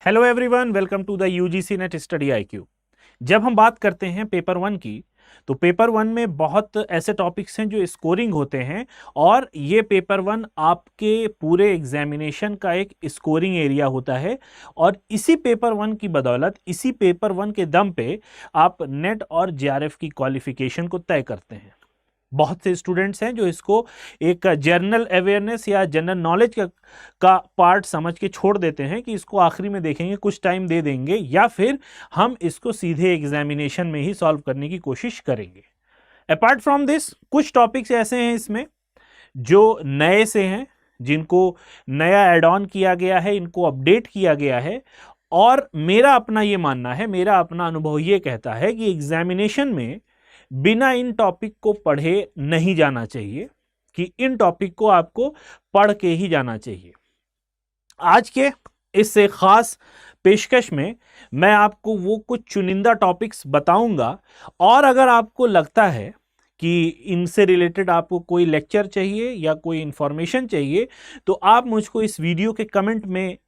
Hello everyone, welcome to the UGC NET study IQ. जब हम बात करते हैं पेपर वन की, तो पेपर वन में बहुत ऐसे टॉपिक्स हैं जो स्कोरिंग होते हैं और ये पेपर वन आपके पूरे एग्जामिनेशन का एक स्कोरिंग एरिया होता है। और इसी पेपर वन की बदौलत, इसी पेपर वन के दम पे आप नेट और जेआरएफ की क्वालिफिकेशन को तय करते हैं। बहुत से स्टूडेंट्स हैं जो इसको एक जनरल अवेयरनेस या जनरल नॉलेज का पार्ट समझ के छोड़ देते हैं कि इसको आखिरी में देखेंगे, कुछ टाइम दे देंगे, या फिर हम इसको सीधे एग्जामिनेशन में ही सॉल्व करने की कोशिश करेंगे। अपार्ट फ्रॉम दिस, कुछ टॉपिक्स ऐसे हैं इसमें जो नए से हैं, जिनको नया ऐड ऑन किया गया है, इनको अपडेट किया गया है। और मेरा अपना ये मानना है, मेरा अपना अनुभव ये कहता है कि एग्जामिनेशन में बिना इन टॉपिक को पढ़े नहीं जाना चाहिए, कि इन टॉपिक को आपको पढ़ के ही जाना चाहिए। आज के इस खास पेशकश में मैं आपको वो कुछ चुनिंदा टॉपिक्स बताऊंगा, और अगर आपको लगता है कि इनसे रिलेटेड आपको कोई लेक्चर चाहिए या कोई इंफॉर्मेशन चाहिए, तो आप मुझको इस वीडियो के कमेंट में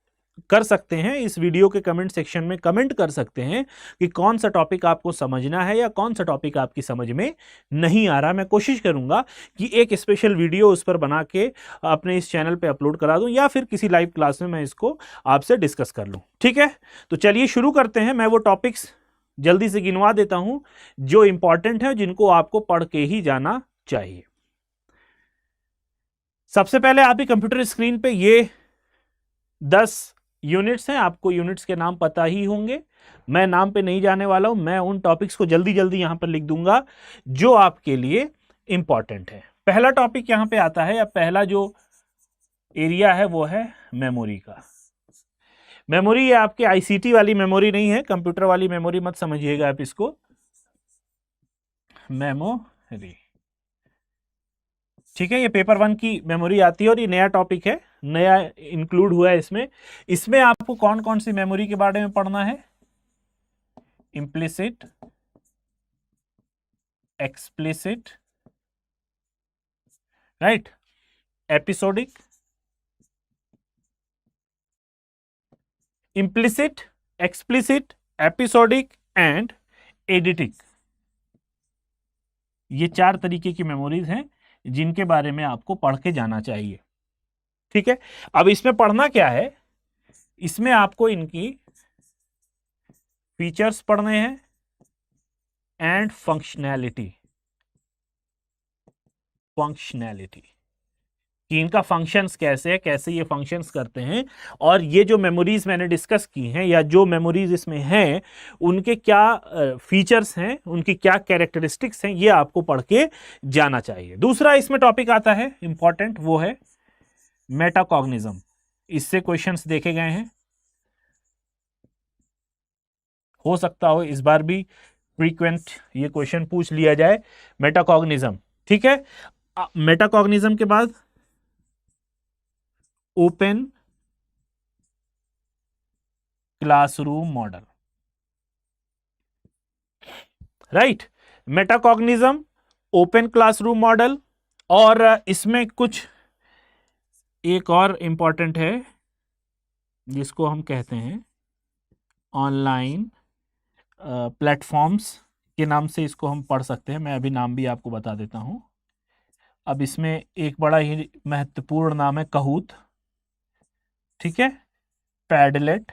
कर सकते हैं, इस वीडियो के कमेंट सेक्शन में कमेंट कर सकते हैं कि कौन सा टॉपिक आपको समझना है या कौन सा टॉपिक आपकी समझ में नहीं आ रहा। मैं कोशिश करूंगा कि एक स्पेशल वीडियो उस पर बना के अपने इस चैनल पे अपलोड करा दूं, या फिर किसी लाइव क्लास में मैं इसको आपसे डिस्कस कर लूं। ठीक है, तो चलिए शुरू करते हैं। मैं वो टॉपिक्स जल्दी से गिनवा देता हूं जो इंपॉर्टेंट है, जिनको आपको पढ़ के ही जाना चाहिए। सबसे पहले आपकी कंप्यूटर स्क्रीन पे ये 10 यूनिट्स हैं। आपको यूनिट्स के नाम पता ही होंगे, मैं नाम पे नहीं जाने वाला हूं। मैं उन टॉपिक्स को जल्दी जल्दी यहां पर लिख दूंगा जो आपके लिए इंपॉर्टेंट है। पहला टॉपिक यहां पे आता है, या पहला जो एरिया है वो है मेमोरी का। मेमोरी ये आपके आईसीटी वाली मेमोरी नहीं है, कंप्यूटर वाली मेमोरी मत समझिएगा आप इसको। मेमोरी, ठीक है, ये पेपर वन की मेमोरी आती है और ये नया टॉपिक है, नया इंक्लूड हुआ है इसमें। इसमें आपको कौन कौन सी मेमोरी के बारे में पढ़ना है? Implicit, explicit, right, episodic, implicit, explicit, episodic and eidetic. ये 4 तरीके की मेमोरीज हैं जिनके बारे में आपको पढ़ के जाना चाहिए। ठीक है, अब इसमें पढ़ना क्या है? इसमें आपको इनकी फीचर्स पढ़ने हैं एंड फंक्शनैलिटी। कि इनका फंक्शंस कैसे है, कैसे ये फंक्शंस करते हैं, और ये जो मेमोरीज मैंने डिस्कस की हैं या जो मेमोरीज इसमें हैं उनके क्या फीचर्स हैं, उनकी क्या कैरेक्टरिस्टिक्स हैं, ये आपको पढ़ के जाना चाहिए। दूसरा इसमें टॉपिक आता है इंपॉर्टेंट, वो है मेटाकॉग्निज्म। इससे क्वेश्चंस देखे गए हैं, हो सकता हो इस बार भी फ्रीक्वेंट ये क्वेश्चन पूछ लिया जाए, मेटाकॉग्निज्म। ठीक है, मेटाकॉग्निज्म के बाद open classroom model, right, metacognition, open classroom model. और इसमें कुछ एक और इंपॉर्टेंट है जिसको हम कहते हैं ऑनलाइन प्लेटफॉर्म्स के नाम से इसको हम पढ़ सकते हैं। मैं अभी नाम भी आपको बता देता हूं। अब इसमें एक बड़ा ही महत्वपूर्ण नाम है कहूत, ठीक है, पैडलेट,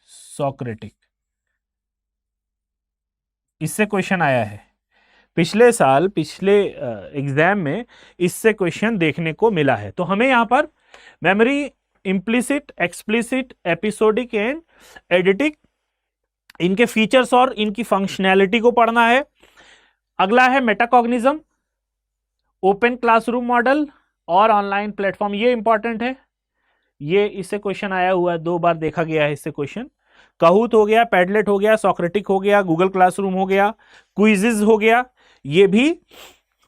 सॉक्रेटिक। इससे क्वेश्चन आया है पिछले साल, पिछले एग्जाम में इससे क्वेश्चन देखने को मिला है। तो हमें यहां पर memory, implicit, explicit, episodic and eidetic, इनके फीचर्स और इनकी फंक्शनैलिटी को पढ़ना है। अगला है मेटाकॉग्निज्म, ओपन क्लासरूम मॉडल और ऑनलाइन प्लेटफॉर्म। ये इंपॉर्टेंट है, ये इससे क्वेश्चन आया हुआ है, 2 बार देखा गया है इससे क्वेश्चन। कहूत हो गया, पैडलेट हो गया, सॉक्रेटिक हो गया, गूगल क्लासरूम हो गया, क्विजिज हो गया, ये भी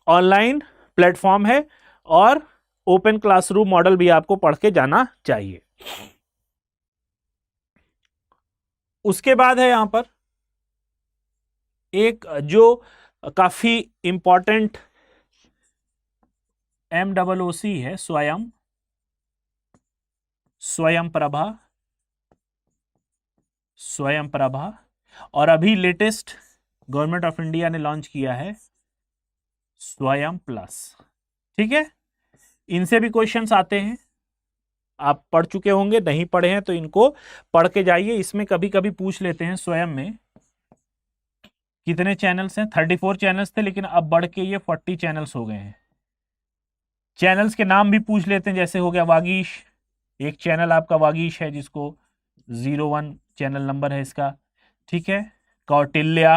ऑनलाइन प्लेटफॉर्म है, और ओपन क्लासरूम मॉडल भी आपको पढ़ के जाना चाहिए। उसके बाद है यहां पर एक जो काफी इंपॉर्टेंट MOOC है, स्वयं स्वयं प्रभा, स्वयं प्रभा, और अभी लेटेस्ट गवर्नमेंट ऑफ इंडिया ने लॉन्च किया है स्वयं प्लस। ठीक है, इनसे भी क्वेश्चंस आते हैं, आप पढ़ चुके होंगे, नहीं पढ़े हैं तो इनको पढ़ के जाइए। इसमें कभी कभी पूछ लेते हैं स्वयं में कितने चैनल्स हैं, 34 चैनल्स थे लेकिन अब बढ़ के ये 40 चैनल्स हो गए हैं। चैनल्स के नाम भी पूछ लेते हैं, जैसे हो गया वागीश, एक चैनल आपका वागीश है जिसको 01 चैनल नंबर है इसका। ठीक है, कौटिल्या,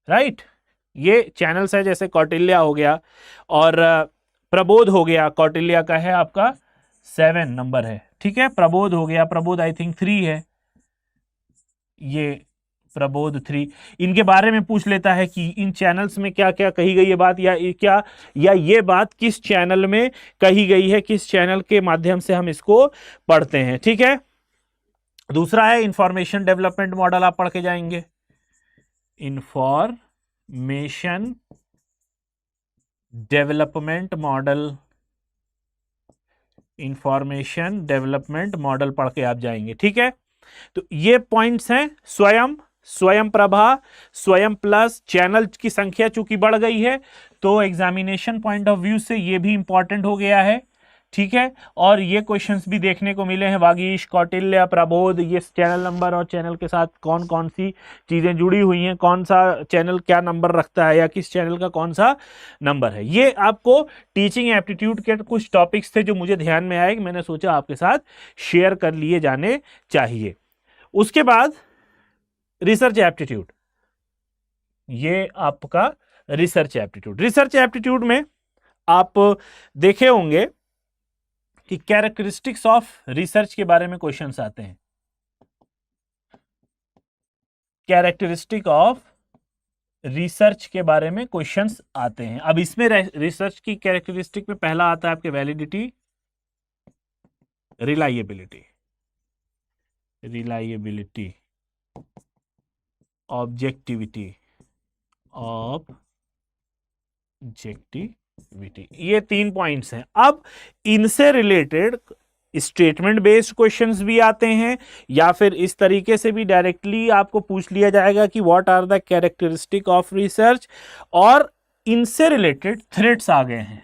राइट, ये चैनल्स है, जैसे कौटिल्या हो गया, और प्रबोध हो गया, कौटिल्या का है आपका 7 नंबर है। ठीक है, प्रबोध हो गया, प्रबोध आई थिंक 3 है, ये प्रबोध 3। इनके बारे में पूछ लेता है कि इन चैनल्स में क्या क्या कही गई है बात, या ये बात किस चैनल में कही गई है, किस चैनल के माध्यम से हम इसको पढ़ते हैं। ठीक है, दूसरा है इंफॉर्मेशन डेवलपमेंट मॉडल, आप पढ़ के जाएंगे, information development model, information development model पढ़ के आप जाएंगे। ठीक है, तो ये पॉइंट्स हैं, स्वयं, स्वयं प्रभा, स्वयं प्लस। चैनल की संख्या चूंकि बढ़ गई है तो एग्जामिनेशन पॉइंट ऑफ व्यू से ये भी इंपॉर्टेंट हो गया है। ठीक है, और ये क्वेश्चंस भी देखने को मिले हैं, वागीश, कौटिल्य, प्रबोध, ये चैनल नंबर और चैनल के साथ कौन कौन सी चीजें जुड़ी हुई हैं, कौन सा चैनल क्या नंबर रखता है या किस चैनल का कौन सा नंबर है। ये आपको टीचिंग एप्टीट्यूड के कुछ टॉपिक्स थे जो मुझे ध्यान में आए, मैंने सोचा आपके साथ शेयर कर लिए जाने चाहिए। उसके बाद रिसर्च एप्टीट्यूड, ये आपका रिसर्च एप्टीट्यूड। रिसर्च एप्टीट्यूड में आप देखे होंगे कि कैरेक्टरिस्टिक्स ऑफ रिसर्च के बारे में क्वेश्चंस आते हैं, कैरेक्टरिस्टिक ऑफ रिसर्च के बारे में क्वेश्चंस आते हैं। अब इसमें रिसर्च की कैरेक्टरिस्टिक में पहला आता है आपके validity, reliability, reliability, objectivity, objectivity, ये 3 पॉइंट्स हैं। अब इनसे रिलेटेड स्टेटमेंट बेस्ड क्वेश्चंस भी आते हैं, या फिर इस तरीके से भी डायरेक्टली आपको पूछ लिया जाएगा कि what are the characteristic of research, और इनसे रिलेटेड थ्रेड्स आ गए हैं,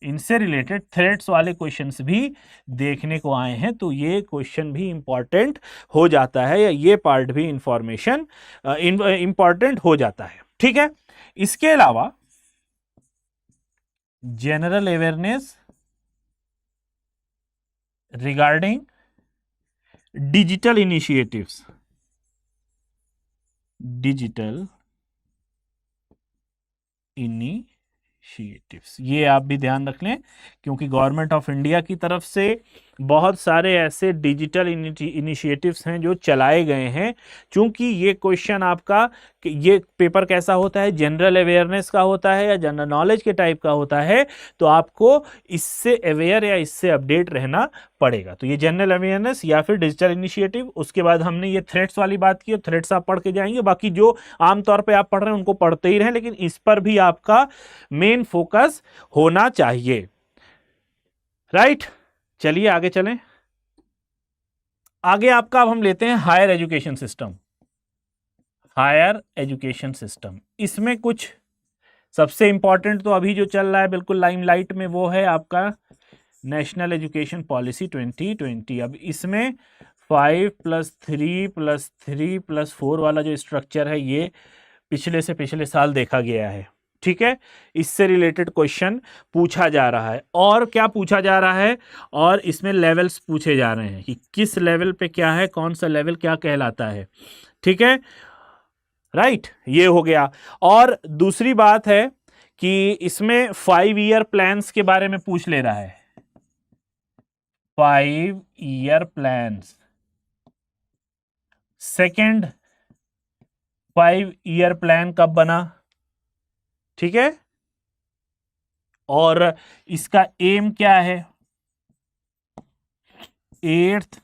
इनसे रिलेटेड थ्रेड्स वाले क्वेश्चंस भी देखने को आए हैं, तो ये क्वेश्चन भी इंपॉर्टेंट हो जाता है, या ये पार्ट भी इंफॉर्मेशन इंपॉर्टेंट हो जाता है। ठीक है, इसके अलावा general awareness regarding digital initiatives, digital initiatives, ये आप भी ध्यान रख लें, क्योंकि गवर्नमेंट ऑफ इंडिया की तरफ से बहुत सारे ऐसे डिजिटल इनिशिएटिव्स हैं जो चलाए गए हैं। चूंकि ये क्वेश्चन आपका, ये पेपर कैसा होता है, जनरल अवेयरनेस का होता है या जनरल नॉलेज के टाइप का होता है, तो आपको इससे अवेयर या इससे अपडेट रहना पड़ेगा। तो ये जनरल अवेयरनेस या फिर डिजिटल इनिशिएटिव। उसके बाद हमने ये थ्रेड्स वाली बात की, थ्रेड्स आप पढ़ के जाएंगे, बाकी जो आमतौर पर आप पढ़ रहे हैं उनको पढ़ते ही रहें, लेकिन इस पर भी आपका मेन फोकस होना चाहिए। राइट, चलिए आगे चलें। आगे आपका अब हम लेते हैं higher education system, higher education system. इसमें कुछ सबसे इंपॉर्टेंट तो अभी जो चल रहा है बिल्कुल लाइमलाइट में, वो है आपका नेशनल एजुकेशन पॉलिसी 2020। अब इसमें 5+3+3+4 वाला जो स्ट्रक्चर है ये पिछले से पिछले साल देखा गया है। ठीक है, इससे रिलेटेड क्वेश्चन पूछा जा रहा है। और क्या पूछा जा रहा है, और इसमें लेवल्स पूछे जा रहे हैं कि किस लेवल पे क्या है, कौन सा लेवल क्या कहलाता है। ठीक है, राइट, ये हो गया। और दूसरी बात है कि इसमें 5 ईयर प्लान्स के बारे में पूछ ले रहा है, 5 year plans. Second, 5 year plan कब बना, ठीक है, और इसका एम क्या है। 8th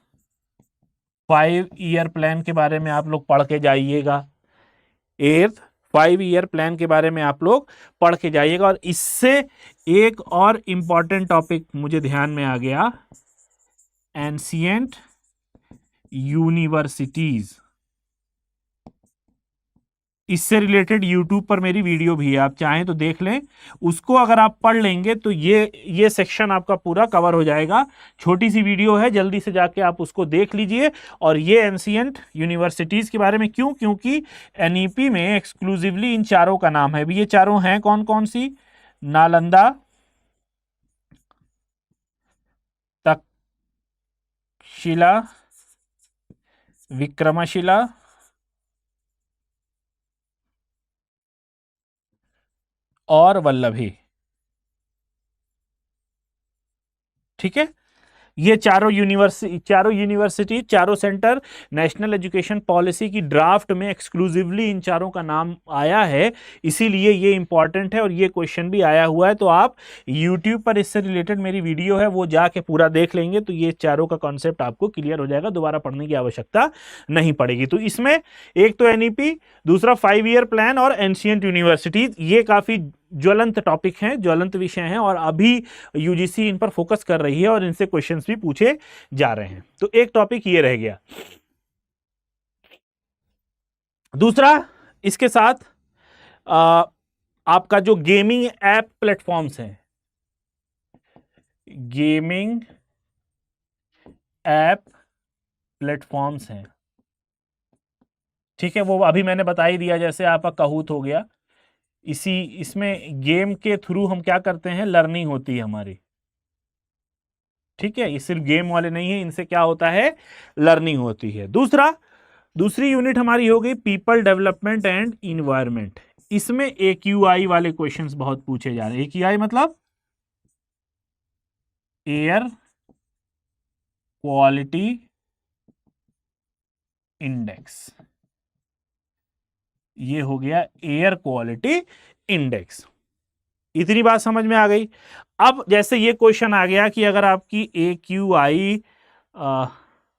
5 ईयर प्लान के बारे में आप लोग पढ़ के जाइएगा, 8th 5 ईयर प्लान के बारे में आप लोग पढ़ के जाइएगा। और इससे एक और इंपॉर्टेंट टॉपिक मुझे ध्यान में आ गया, एंशिएंट यूनिवर्सिटीज। इससे रिलेटेड यूट्यूब पर मेरी वीडियो भी है, आप चाहें तो देख लें उसको। अगर आप पढ़ लेंगे तो ये सेक्शन आपका पूरा कवर हो जाएगा। छोटी सी वीडियो है, जल्दी से जाके आप उसको देख लीजिए। और ये एंशिएंट यूनिवर्सिटीज के बारे में क्यों, क्योंकि एनईपी में एक्सक्लूसिवली इन चारों का नाम है। अभी ये चारों हैं कौन कौन सी, नालंदा, तक्षशिला, विक्रमशिला और वल्लभी। ठीक है, ये चारों यूनिवर्सिटी चारों सेंटर नेशनल एजुकेशन पॉलिसी की ड्राफ्ट में एक्सक्लूसिवली इन चारों का नाम आया है, इसीलिए ये इंपॉर्टेंट है। और ये क्वेश्चन भी आया हुआ है, तो आप YouTube पर इससे रिलेटेड मेरी वीडियो है वो जाके पूरा देख लेंगे तो ये चारों का कॉन्सेप्ट आपको क्लियर हो जाएगा, दोबारा पढ़ने की आवश्यकता नहीं पड़ेगी। तो इसमें एक तो एनईपी, दूसरा 5 ईयर प्लान और एंशिएंट यूनिवर्सिटीज, ये काफी ज्वलंत टॉपिक हैं, ज्वलंत विषय हैं और अभी यूजीसी इन पर फोकस कर रही है और इनसे क्वेश्चंस भी पूछे जा रहे हैं। तो एक टॉपिक ये रह गया। दूसरा, इसके साथ आपका जो गेमिंग ऐप प्लेटफॉर्म्स हैं, गेमिंग ऐप प्लेटफॉर्म्स हैं, ठीक है, वो अभी मैंने बता ही दिया, जैसे आपका कहूत हो गया। इसमें गेम के थ्रू हम क्या करते हैं, लर्निंग होती है हमारी। ठीक है, ये सिर्फ गेम वाले नहीं है, इनसे क्या होता है, लर्निंग होती है। दूसरी यूनिट हमारी हो गई पीपल डेवलपमेंट एंड इन्वायरमेंट। इसमें AQI वाले क्वेश्चंस बहुत पूछे जा रहे हैं। AQI मतलब एयर क्वालिटी इंडेक्स, ये हो गया एयर क्वालिटी इंडेक्स। इतनी बात समझ में आ गई। अब जैसे ये क्वेश्चन आ गया कि अगर आपकी AQI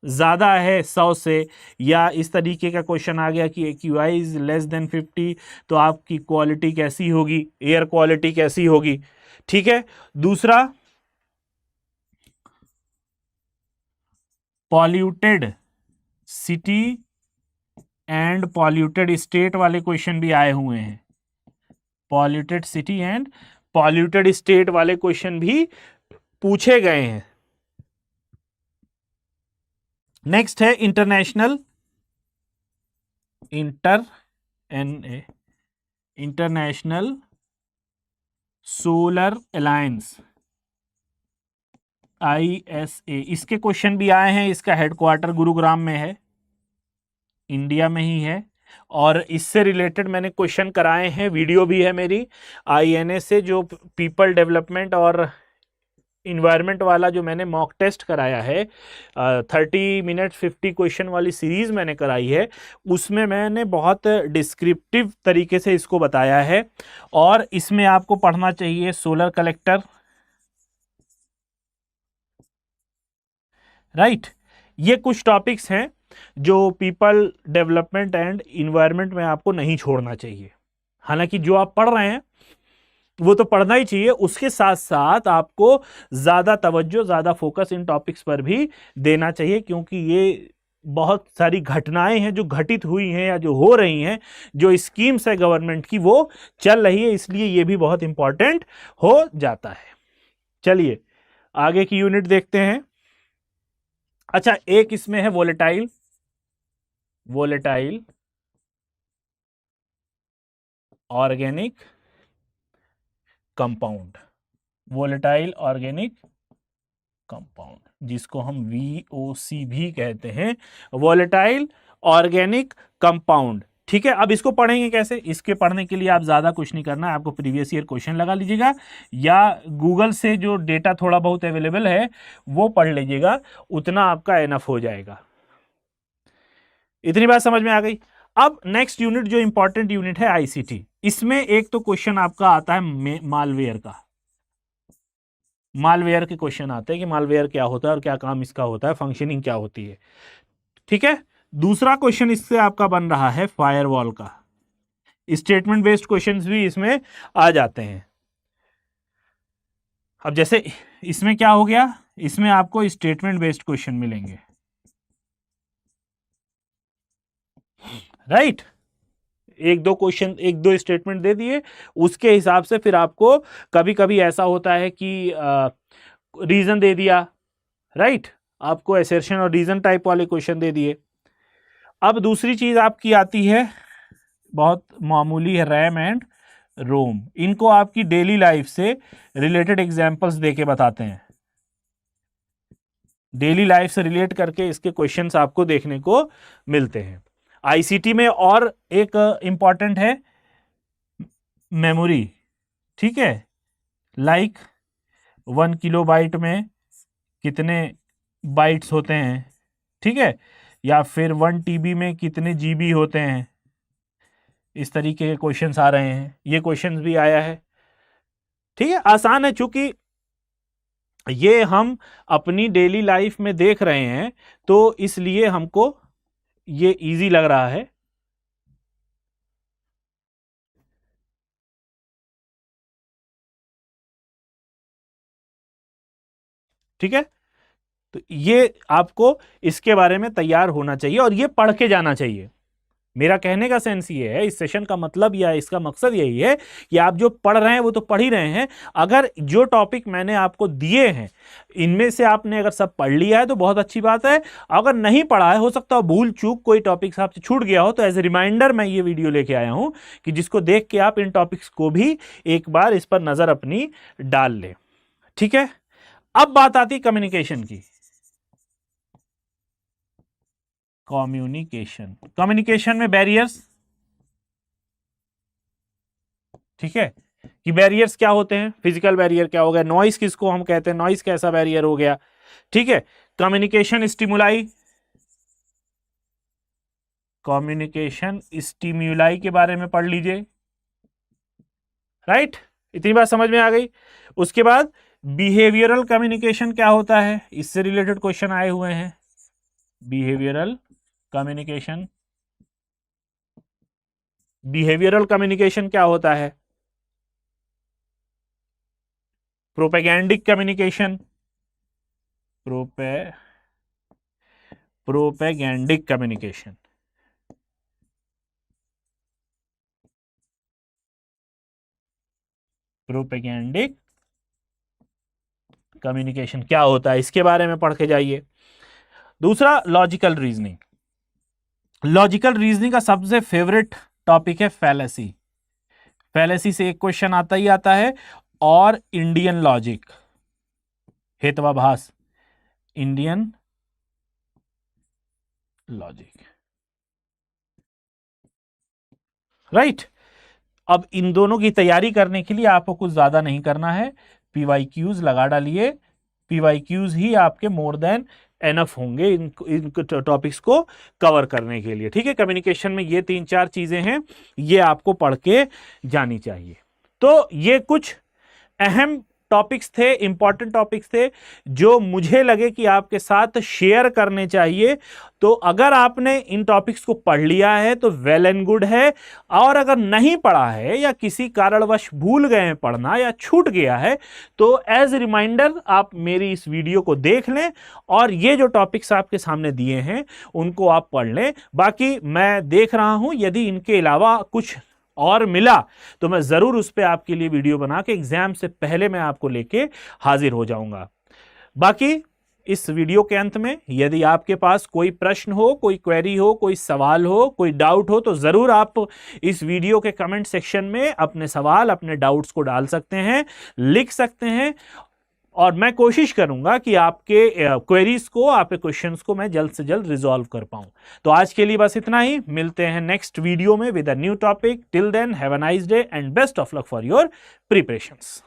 ज़्यादा है 100 से, या इस तरीके का क्वेश्चन आ गया कि AQI इज लेस देन 50, तो आपकी क्वालिटी कैसी होगी, एयर क्वालिटी कैसी होगी। ठीक है, दूसरा polluted city and polluted state वाले क्वेश्चन भी आए हुए हैं। Polluted city and polluted state वाले क्वेश्चन भी पूछे गए हैं। नेक्स्ट है इंटरनेशनल सोलर अलायंस, ISA। इसके क्वेश्चन भी आए हैं। इसका हेडक्वार्टर गुरुग्राम में है, इंडिया में ही है। और इससे रिलेटेड मैंने क्वेश्चन कराए हैं, वीडियो भी है मेरी INA से, जो पीपल डेवलपमेंट और इन्वायरमेंट वाला जो मैंने मॉक टेस्ट कराया है, 30 मिनट 50 क्वेश्चन वाली सीरीज मैंने कराई है, उसमें मैंने बहुत डिस्क्रिप्टिव तरीके से इसको बताया है। और इसमें आपको पढ़ना चाहिए सोलर कलेक्टर, राइट। ये कुछ टॉपिक्स हैं जो पीपल डेवलपमेंट एंड इन्वायरमेंट में आपको नहीं छोड़ना चाहिए। हालांकि जो आप पढ़ रहे हैं वो तो पढ़ना ही चाहिए, उसके साथ साथ आपको ज्यादा तवज्जो, ज्यादा फोकस इन टॉपिक्स पर भी देना चाहिए, क्योंकि ये बहुत सारी घटनाएं हैं जो घटित हुई हैं या जो हो रही हैं, जो स्कीम्स है गवर्नमेंट की वो चल रही है, इसलिए ये भी बहुत इंपॉर्टेंट हो जाता है। चलिए आगे की यूनिट देखते हैं। अच्छा, एक इसमें है volatile organic compound, volatile organic compound, जिसको हम VOC भी कहते हैं, वोलेटाइल ऑर्गेनिक कंपाउंड। ठीक है, अब इसको पढ़ेंगे कैसे। इसके पढ़ने के लिए आप ज़्यादा कुछ नहीं करना है, आपको प्रीवियस ईयर क्वेश्चन लगा लीजिएगा या गूगल से जो डेटा थोड़ा बहुत अवेलेबल है वो पढ़ लीजिएगा, उतना आपका एनफ हो जाएगा। इतनी बात समझ में आ गई। अब नेक्स्ट यूनिट जो इंपॉर्टेंट यूनिट है ICT, इसमें एक तो क्वेश्चन आपका आता है मालवेयर का। मालवेयर के क्वेश्चन आते हैं कि मालवेयर क्या होता है और क्या काम इसका होता है, फंक्शनिंग क्या होती है। ठीक है, दूसरा क्वेश्चन इससे आपका बन रहा है फायरवॉल का। स्टेटमेंट बेस्ड क्वेश्चंस भी इसमें आ जाते हैं। अब जैसे इसमें क्या हो गया, इसमें आपको स्टेटमेंट बेस्ड क्वेश्चन मिलेंगे, राइट। एक दो क्वेश्चन, एक दो स्टेटमेंट दे दिए, उसके हिसाब से फिर आपको कभी कभी ऐसा होता है कि रीजन दे दिया, राइट, आपको एसर्शन और रीजन टाइप वाले क्वेश्चन दे दिए। अब दूसरी चीज आपकी आती है, बहुत मामूली है, रैम एंड रोम। इनको आपकी डेली लाइफ से रिलेटेड एग्जांपल्स देके बताते हैं, डेली लाइफ से रिलेट करके इसके क्वेश्चंस आपको देखने को मिलते हैं। आईसीटी में और एक इंपॉर्टेंट है मेमोरी, ठीक है, लाइक 1 किलोबाइट में कितने बाइट्स होते हैं, ठीक है, या फिर 1 टीबी में कितने जीबी होते हैं, इस तरीके के क्वेश्चंस आ रहे हैं। ये क्वेश्चंस भी आया है, ठीक है, आसान है, चूंकि ये हम अपनी डेली लाइफ में देख रहे हैं तो इसलिए हमको ये इजी लग रहा है। ठीक है, तो ये आपको इसके बारे में तैयार होना चाहिए और ये पढ़ के जाना चाहिए। मेरा कहने का सेंस ये है, इस सेशन का मतलब या इसका मकसद यही है कि आप जो पढ़ रहे हैं वो तो पढ़ ही रहे हैं, अगर जो टॉपिक मैंने आपको दिए हैं इनमें से आपने अगर सब पढ़ लिया है तो बहुत अच्छी बात है। अगर नहीं पढ़ा है, हो सकता है भूल चूक कोई टॉपिक आपसे छूट गया हो, तो एज ए रिमाइंडर मैं ये वीडियो लेके आया हूं कि जिसको देख के आप इन टॉपिक्स को भी एक बार इस पर नजर अपनी डाल लें। ठीक है, अब बात आती कम्युनिकेशन की। कम्युनिकेशन में बैरियर्स, ठीक है, कि बैरियर्स क्या होते हैं, फिजिकल बैरियर क्या हो गया, नॉइस किसको हम कहते हैं, नॉइस कैसा बैरियर हो गया, ठीक है, कम्युनिकेशन स्टिमुलाई, कम्युनिकेशन स्टिम्युलाई के बारे में पढ़ लीजिए, राइट, इतनी बात समझ में आ गई। उसके बाद बिहेवियरल कम्युनिकेशन क्या होता है, इससे रिलेटेड क्वेश्चन आए हुए हैं। बिहेवियरल कम्युनिकेशन, बिहेवियरल कम्युनिकेशन क्या होता है, प्रोपेगैंडिक कम्युनिकेशन, प्रोपेगैंडिक कम्युनिकेशन, प्रोपेगैंडिक कम्युनिकेशन क्या होता है, इसके बारे में पढ़ के जाइए। दूसरा लॉजिकल रीजनिंग, लॉजिकल रीजनिंग का सबसे फेवरेट टॉपिक है फैलेसी। फैलेसी से एक क्वेश्चन आता ही आता है, और इंडियन लॉजिक, हेतवाभास, इंडियन लॉजिक, राइट। अब इन दोनों की तैयारी करने के लिए आपको कुछ ज्यादा नहीं करना है, पीवाईक्यूज लगा डालिए, पीवाईक्यूज ही आपके मोर देन एनफ होंगे इन टॉपिक्स को कवर करने के लिए। ठीक है, कम्युनिकेशन में ये 3-4 चीजें हैं, ये आपको पढ़ के जानी चाहिए। तो ये कुछ अहम टॉपिक्स थे, इंपॉर्टेंट टॉपिक्स थे जो मुझे लगे कि आपके साथ शेयर करने चाहिए। तो अगर आपने इन टॉपिक्स को पढ़ लिया है तो वेल एंड गुड है, और अगर नहीं पढ़ा है या किसी कारणवश भूल गए हैं पढ़ना या छूट गया है, तो एज रिमाइंडर आप मेरी इस वीडियो को देख लें और ये जो टॉपिक्स आपके सामने दिए हैं उनको आप पढ़ लें। बाकी मैं देख रहा हूं, यदि इनके अलावा कुछ और मिला तो मैं जरूर उस पर आपके लिए वीडियो बना के एग्जाम से पहले मैं आपको लेके हाजिर हो जाऊंगा। बाकी इस वीडियो के अंत में यदि आपके पास कोई प्रश्न हो, कोई क्वेरी हो, कोई सवाल हो, कोई डाउट हो, तो जरूर आप इस वीडियो के कमेंट सेक्शन में अपने सवाल, अपने डाउट्स को डाल सकते हैं, लिख सकते हैं, और मैं कोशिश करूंगा कि आपके क्वेरीज को, आपके क्वेश्चंस को मैं जल्द से जल्द रिजॉल्व कर पाऊं। तो आज के लिए बस इतना ही, मिलते हैं नेक्स्ट वीडियो में with a new topic. Till then have a nice day and best of luck for your preparations.